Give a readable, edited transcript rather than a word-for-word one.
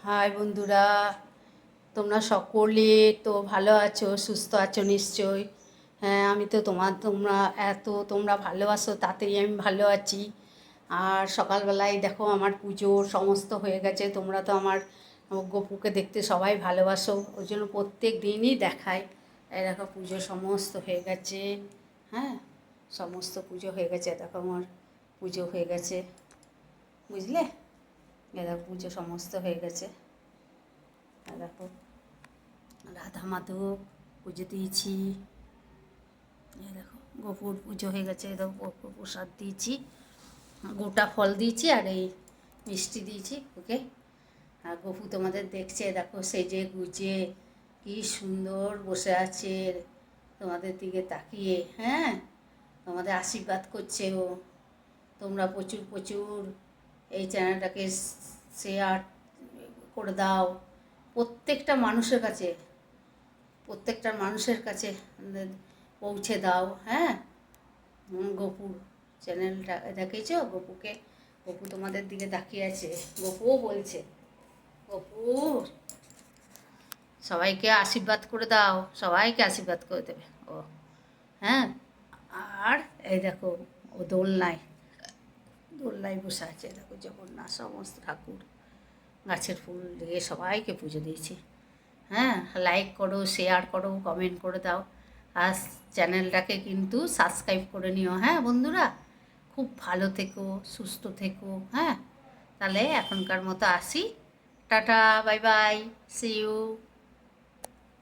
High বন্ধুরা, তোমরা সকলে তো ভালো আছো, সুস্থ আছো নিশ্চয়ই। হ্যাঁ, আমি তো তোমরা ভালোবাসো তাতেই আমি ভালো আছি। আর সকালবেলায় দেখো আমার পুজো সমস্ত হয়ে গেছে। তোমরা তো আমার গপুকে দেখতে সবাই ভালোবাসো, ওই জন্য প্রত্যেক দিনই দেখায়। এই দেখো পুজো সমস্ত হয়ে গেছে। হ্যাঁ, সমস্ত পুজো হয়ে গেছে। দেখো আমার পুজো হয়ে গেছে, বুঝলে? এ দেখো পুজো সমস্ত হয়ে গেছে। দেখো রাধা মাধব পুজো দিয়েছি। এই দেখো গোপুর পুজো হয়ে গেছে। দেখো গোপুর প্রসাদ দিয়েছি, গোটা ফল দিয়েছি আর এই মিষ্টি দিয়েছি ওকে। আর গপু তোমাদের দেখছে, দেখো সেজে গুজে কি সুন্দর বসে আছে তোমাদের দিকে তাকিয়ে। হ্যাঁ, তোমাদের আশীর্বাদ করছে ও। তোমরা প্রচুর প্রচুর এই চ্যানেলটাকে শেয়ার করে দাও প্রত্যেকটা মানুষের কাছে, প্রত্যেকটা মানুষের কাছে পৌঁছে দাও। হ্যাঁ, গপুর চ্যানেলটা দেখেছো গপুকে? গপু তোমাদের দিকে তাকিয়ে আছে। গপুও বলছে, গপু সবাইকে আশীর্বাদ করে দাও, সবাইকে আশীর্বাদ করে দেবে ও। হ্যাঁ, আর এই দেখো ও দোলনায় দোলনায় বসে আছে। দেখো জগন্নাথ সমস্ত ঠাকুর, গাছের ফুল দিয়ে সবাইকে পুজো দিয়েছি। হ্যাঁ, লাইক করো, শেয়ার করো, কমেন্ট করে দাও। আর চ্যানেলটাকে কিন্তু সাবস্ক্রাইব করে নিও। হ্যাঁ বন্ধুরা, খুব ভালো থেকো, সুস্থ থেকো। হ্যাঁ, তাহলে এখনকার মতো আসি। Tata, bye bye, see you.